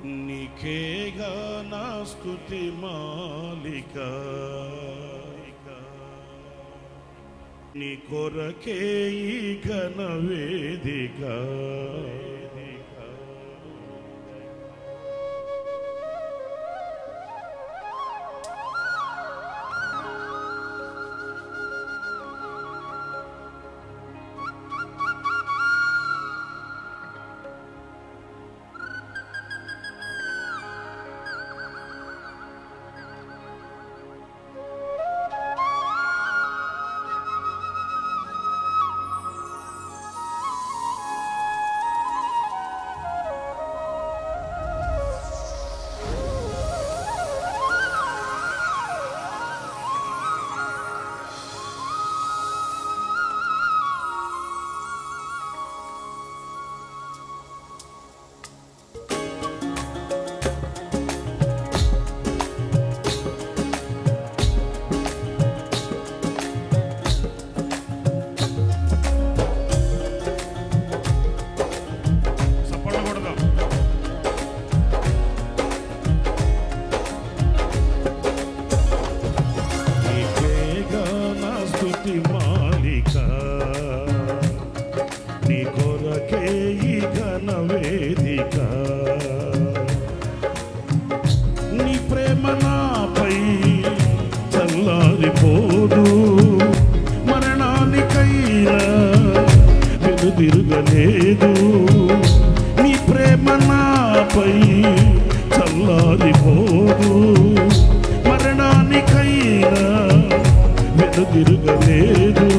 నీకేగా నా స్తుతి మాలిక, నీ కొరకే ఈ ఘన వేదిక. నీ ప్రేమ నాపై చల్లారిపోదు, మరణానికైనా వెనుదిరుగలేదు. నీ ప్రేమ నాపై చల్లారిపోదు, మరణానికైనా వెనుదిరుగలేదు.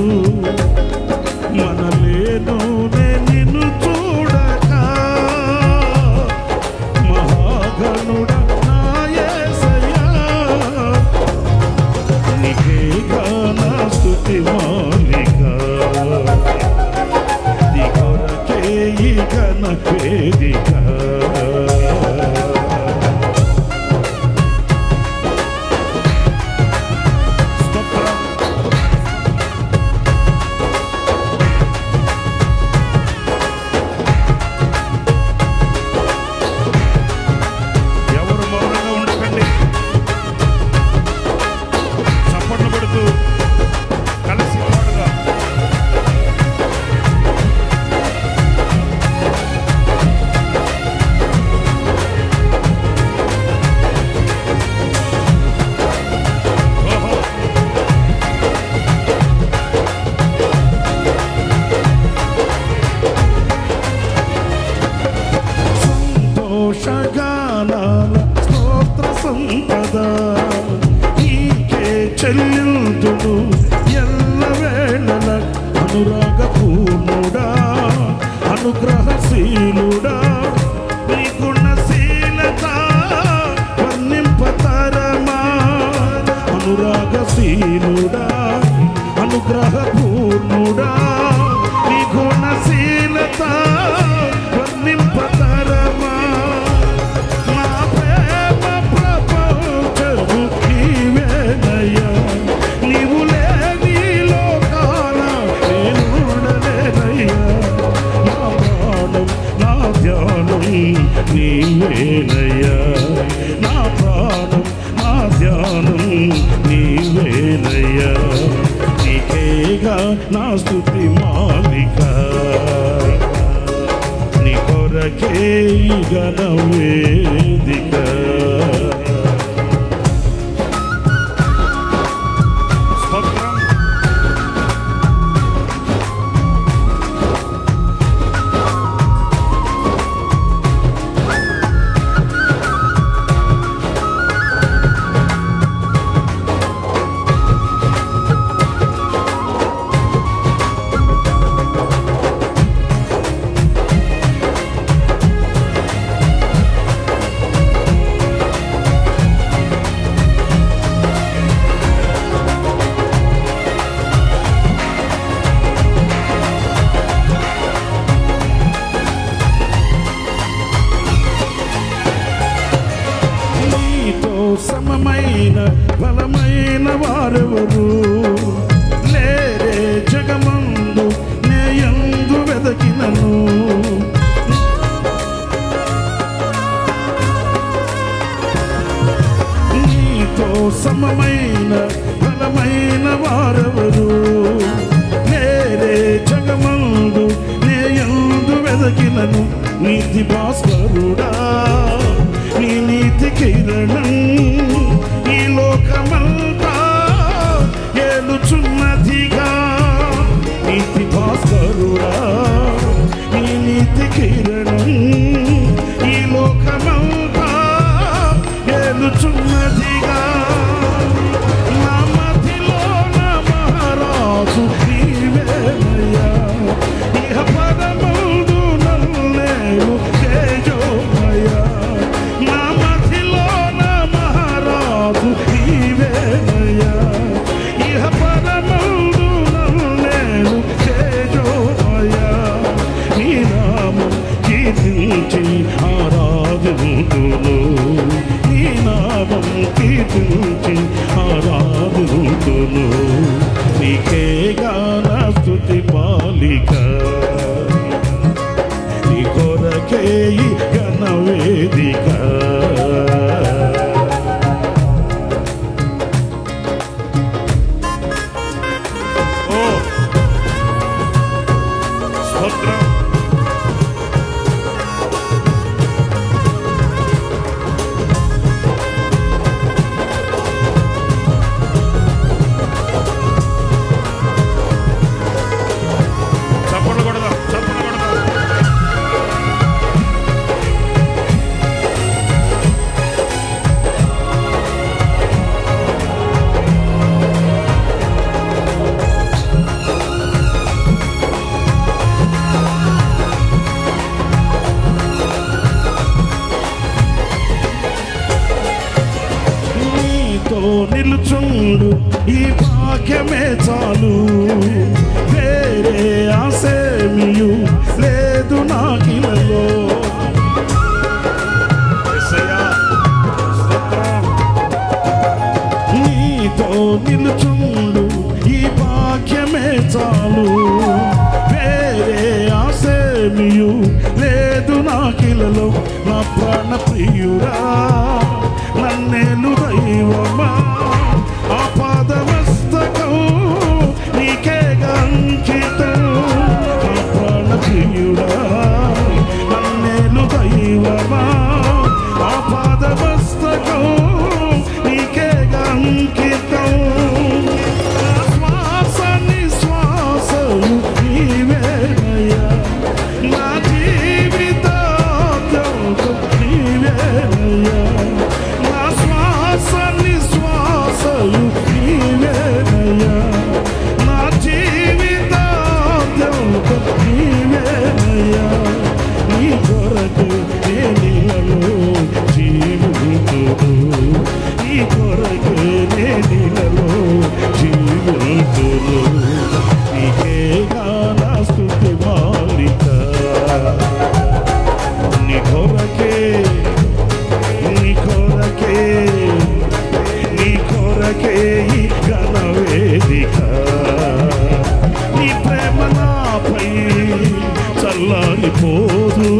మనలేను నిన్ను చూడక, మహాగణుడ నా యేసయ్యా, నీకేగా నా స్తుతి మాలిక, నీ కొరకే ఈ ఘన వేదిక. స్తోత్ర సంపద నీకే చెల్లింతును ఎల్లవేళల. అనురాగ పూర్ణుడా, అనుగ్రహశీలుడా, నీ గుణశీలత వర్ణింపతరమా. అనురాగశీలుడా, అనుగ్రహ పూర్ణుడా, నీ గుణశీలత వర్ణింపతరమా. నీవు లేని లోకాన నేనుండలేనయ్యా. నా ప్రాణం నా ధ్యానం నీవేనయ్యా, నా ప్రాణం నా ధ్యానం నీవేనయ్యా. నీకేగా నా స్తుతి మాలిక, నీ కొరకే ఈ ఘన వేదిక. సమమైన బలమైన వారెవరు లేరే జగమందు, నేయందు వెదకినను. వెదకినను నీతి భాస్కరుడా నీ నీతి కిరణం ఈ లోకమంతా ఏలుచున్నదిగా నీతి భాస్కరుడా నీ నీతి కిరణం ఈ లోకమంతా ఏలుచున్నదిగా నా మదిలో నా మహారాజు నీవేనయ్యా ఇహ పరమందు నన్నేను తేజోమయ్యా నా మదిలో నా మహారాజు నీవేనయ్యా ఇహ పరమందు నన్నేను తేజోమయ్యా నీ నామం కీర్తించి ఆరాధింతును నీ నామం కీర్తించి ఆరాధింతును నీకేగా నా స్తుతి మాలిక నీ కొరకే ఈ ఘన వేదిక స్తోత్రం నిలుచుండు ఈ భాగ్యమే చాలు వేరే ఆసేమియు లేదు నాకిలలో నీతో నిలుచుండు ఈ భాగ్యమే చాలు వేరే ఆసేమియు లేదు నాకిలలో నా ప్రాణ ప్రియుడా నన్నేలు దైవమా ఆపాదమస్తకం నీకేగా అంకితం నా ప్రాణ ప్రియుడా నన్నేలు దైవమా ఆపాదమస్తకం నీకేగా అంకితం శ్వాస నిశ్వాసము నీవేనయ్యా నా జీవితాంతం నీవేనయ్యా నిశ్వాసలు నీవేనయ్యా నా జీవితాంతం నీవేనయ్యా నీ కొరకు నేనిలలో జీవితుడు నీ కొరకు నేనిలలో జీవితుడు నీకేగా నా స్తుతి మాలిక నీ కొరకే నీ కొరకే నీ కొరకే ఈ ఘన వేదిక నీ ప్రేమ నాపై చల్లారిపోదు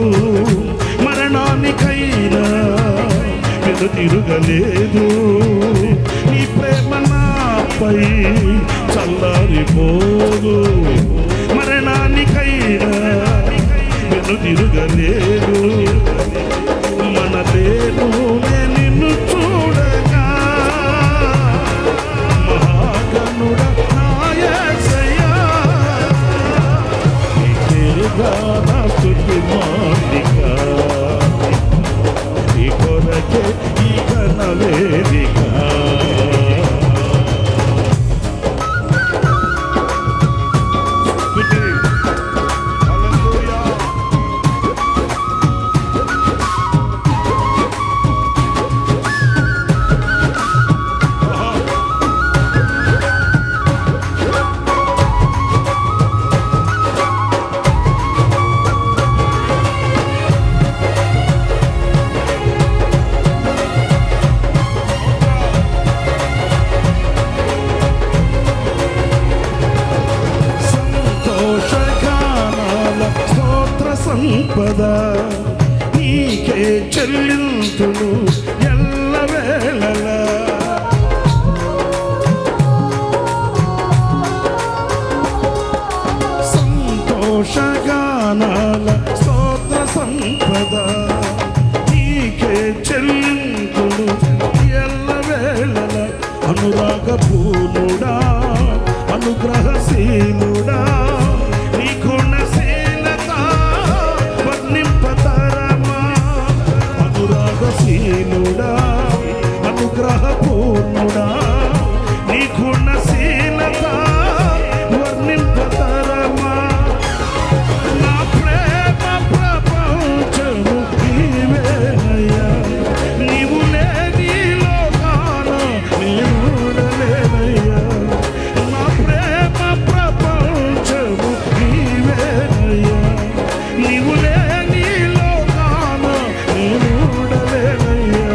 మరణానికైనా ఎదు తిరగలేదు నీ ప్రేమ నాపై చల్లారిపోదు మరణానికైనా ఎదు తిరగలేదు మనలేను నిన్ను చూడగా మహాగణుడ నా యేసయ్యా నీకేగా నా స్తుతి మాలిక నీ కొరకే ఈ ఘన వేదిక సంపద నీకే చెల్లింతును ఎల్లవేళలా సంతోషగానాల సంపద నీకే చెల్లింపులు ఎల్లవేళల అనురాగ పూర్ణుడా అనుగ్రహశీలుడా నీ గుణశీలత వర్ణింపతరమా అనురాగశీలుడా అనుగ్రహ పూర్ణుడా నీ గుణశీలత వర్ణింపతరమా నా ప్రేమ ప్రపంచము నీవేనయ్యా నీవు లేని లోకాన నేనుండలేనయ్యా నా ప్రేమ ప్రపంచము నీవేనయ్యా నీవు లేని లోకాన నేనుండలేనయ్యా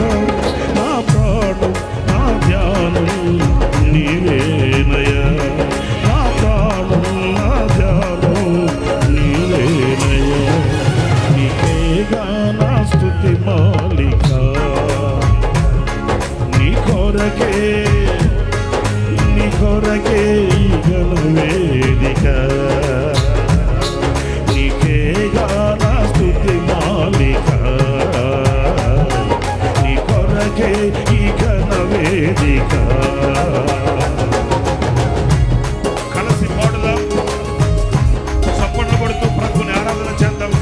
నా ప్రాణం నా ధ్యానం నీవేనయ్యా నా ప్రాణం నా ధ్యానం నీవేనయ్యా నీకేగా నా స్తుతి మాలిక నీ కొరకే ఈ ఘనవేదిక నీకేగా నా స్తుతి మాలిక నీ కొరకే ఈ ఘనవేదిక కలిసి పాడుదాం చప్పట్లు కొడుతూ ప్రభుని ఆరాధన చేద్దాం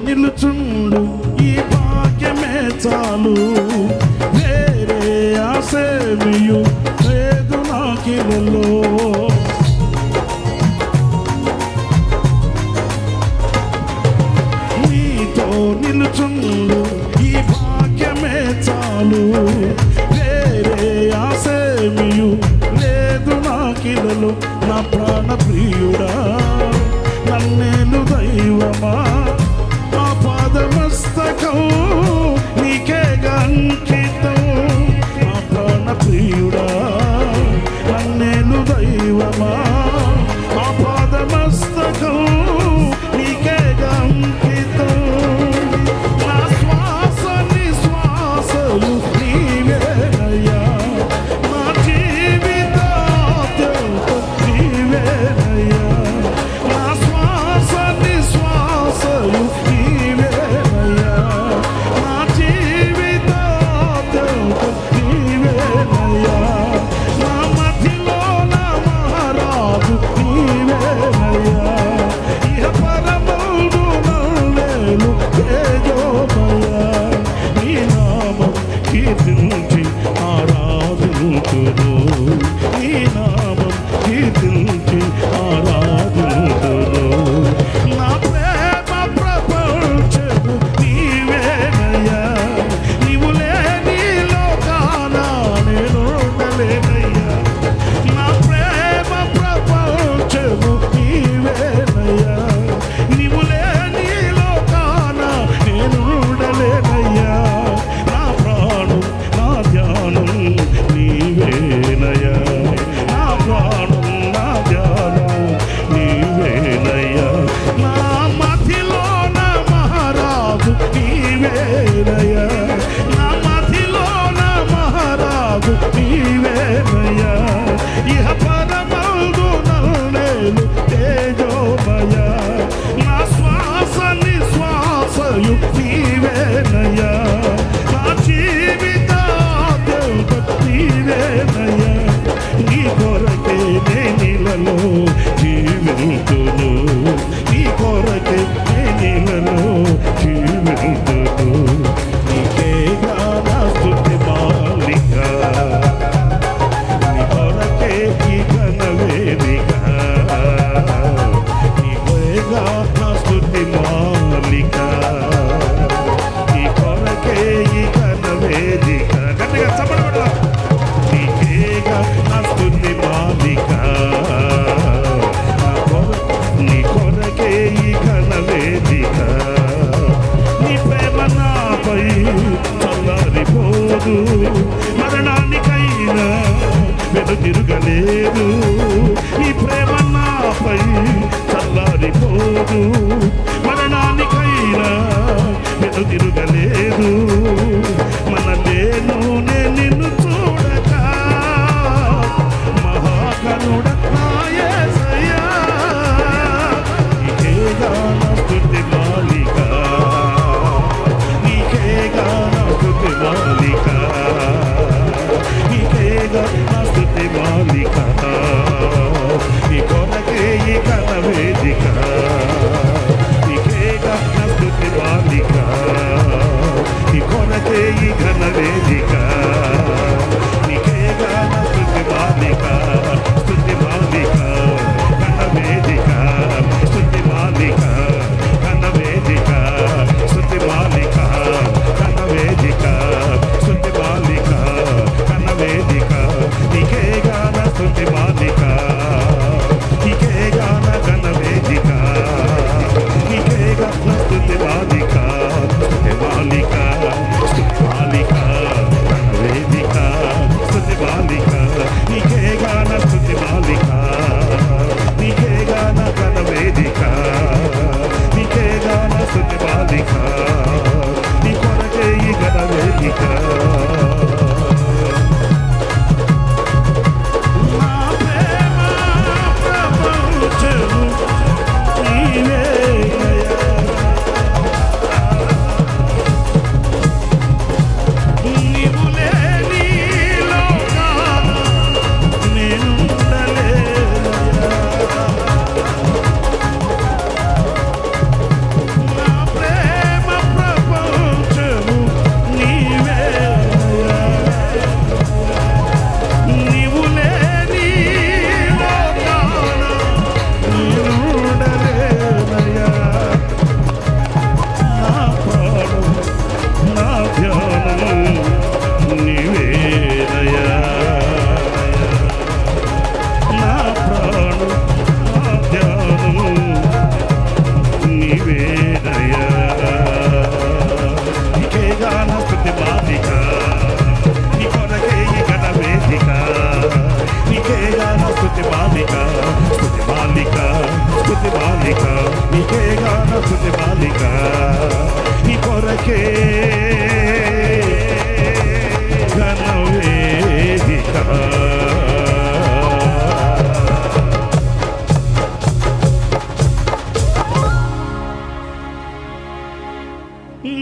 నిలుచుండు ఈ భాగ్యమే చాలు వేరే ఆశేమియు లేదు నాకిలలో నీతో నిలుచుండు ఈ భాగ్యమే చాలు వేరే ఆశేమియు లేదు నాకిలలో నా ప్రాణ ప్రియుడా నన్నేలు దైవమా పాదమస్తకం నీకేగా అంకితం నా ప్రాణ ప్రియుడా నన్నేలు దైవమా ఆ పాదమస్తకం నీకేగా అంకితం నా శ్వాస నిశ్వాసలు నీవేనయ్యా నా జీవితాంతం నీవేనయ్యా నా శ్వాస నిశ్వాసలు కీర్తించి ఆరాధింతును నీ నామం కీర్తించి ఆరాధింతును నా ప్రేమ ప్రపంచము నీవేనయ్యా నీవు లేని లోకాన నేనుండలేనయ్యా నా ప్రేమ ప్రపంచము నీవేనయ్యా నీవు లేని లోకాన నేనుండలేనయ్యా నా ప్రాణం నా ధ్యానం నీవేనయ్యా నా ప్రాణం నా ధ్యానం నీవేనయ్యా నా మధ్యలో నా మహారాజు నీవేనయ్యా నా మధ్యలో నా మహారాజు నీవేనయ్యా ఇహ పరమందు నన్నేలు తేజోమయ నా శ్వాస నిశ్వాసయు నీవేనయ్యా నా జీవితాంతం నీవేనయ్యా నీ కొరకే నేనిలలో జీవింతును నీ కొరకే నేనిలలో జీవింతును నీకేగా నా స్తుతి మాలిక నీ కొరకే ఈ ఘనవేదిక నాపై చల్లారిపోదు, మరణానికైనా వెనుదిరుగలేదు. మనలేను నిన్ను చూడక మహాకరుడ నా యేసయ్యా, నీకేగా నా స్తుతి మాలిక, నీకేగా నా స్తుతి మాలిక, నీకేగా నా స్తుతి మాలిక. నీ కొరకే ఈ ఘన వేదిక, నీకేగా నా స్తుతి మాలిక, నీ కొరకే ఈ ఘన వేదిక, నీకేగా నా స్తుతి మాలిక, స్తుతి మాలిక ఘన వేదిక, స్తుతి మాలిక ఘన వేదిక, స్తుతి మాలిక ఘన వేదిక, స్తుతి మాలిక ఘన వేదిక, నీకేగా నా స్తుతి మాలిక, నీకేగా నా ఘన వేదిక, నీకేగా నా స్తుతి మాలిక, స్తుతి మాలిక, స్తుతి మాలిక ఘన వేదిక, స్తుతి మాలిక, నీకేగా నా స్తుతి మాలిక, నీకేగా నా ఘన వేదిక, నీకేగా నా స్తుతి మాలిక, నీ కొరకే ఈ ఘన వేదిక.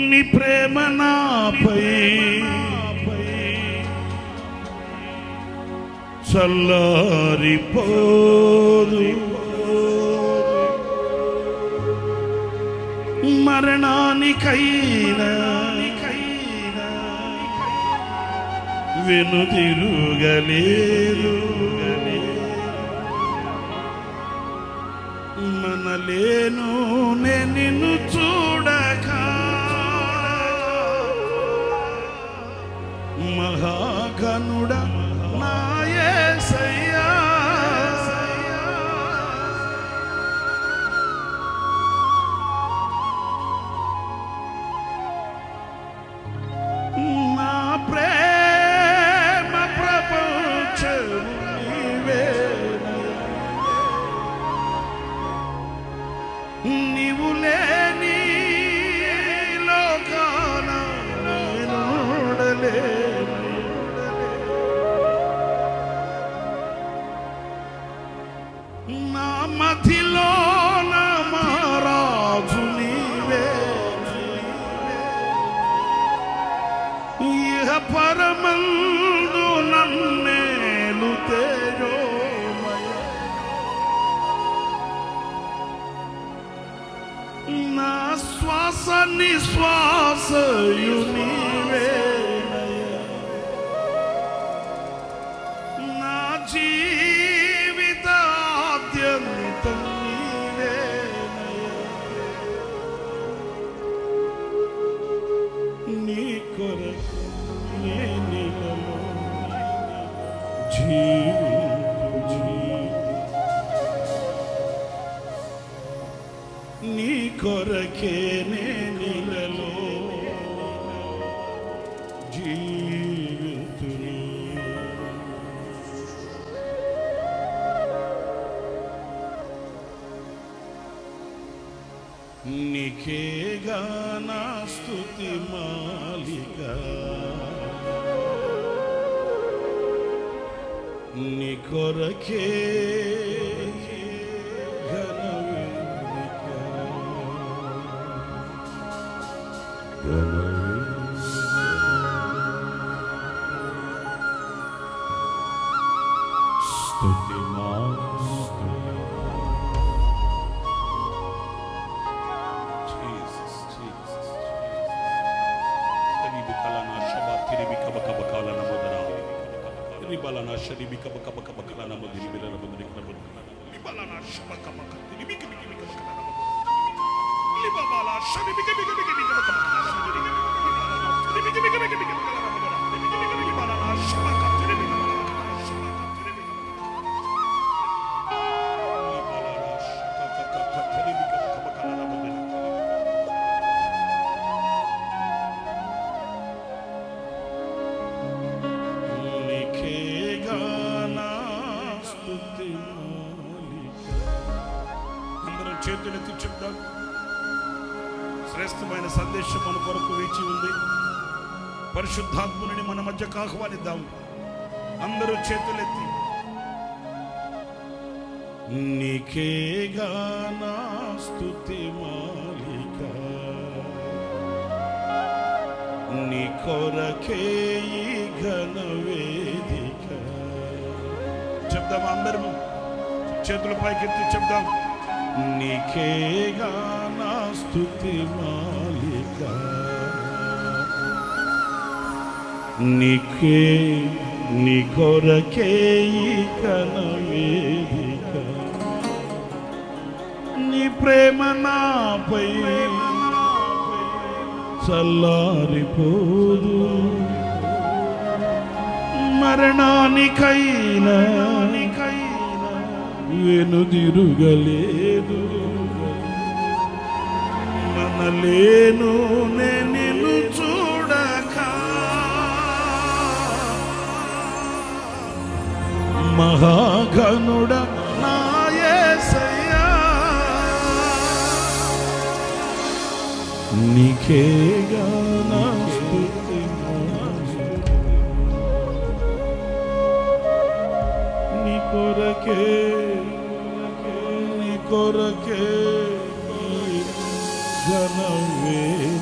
నీ ప్రేమ నాపై చల్లారిపోదు, మరణానికైనా వెనుదిరుగలేదు. మనలేను నిన్ను చూడక మహాగణుడ నా యేసయ్యా, నా ప్రేమ ప్రపంచము నీవే, నీవు లేని లోకాన నేను ఉండలేను. నా మధ్యలో నా మహారాజు నీవే, ఇహ పరమందు నన్నేలు తేజోమయ, నా శ్వాస నిశ్వాసయు నీవే, నా జీవితాద్యంతం నీవే, నీ కొరకు నేనిలలో నీ కొరకే నేనిలలో జీవితుని. నీకేగా నా స్తుతి మాలిక, నీ కొరకే స్తుతి మా Ribalana sharibi kaba kaba kaba kala nama diri bila nama diri kala nama ribalana shaba kaba kaba diri bika bika bika kaba kala nama libabala sharibi kaba kaba kaba kaba kaba kala nama diri bika bika bika bika kala nama diri ribalana shaba kaba diri bika bika shaba kaba diri bika libalana shaba kaba diri bika kaba kala nama diri చేతులెత్తి చెప్దాం. శ్రేష్టమైన సందేశం మన కొరకు వేచి ఉంది. పరిశుద్ధాత్ముని మన మధ్యకు ఆహ్వానిద్దాం. అందరూ చేతులెత్తి నీకేగా నా స్తుతి మాలిక, నీ కొరకే ఈ ఘన వేదిక. చెప్దాం అందరము చేతుల పైకెత్తి చెప్దాం. నీకేగా నా స్తుతి మాలిక, నీకే నీ కొరకే ఈ ఘన వేదిక. నీ ప్రేమ నాపై చల్లారిపోదు, మరణానికైనా వెనుదిరుగలేదు. మనలేను నిన్ను చూడక మహాగణుడ నా యేసయ్యా, నీకేగా నా స్తుతి నీ కొరకే ఘన వేదిక.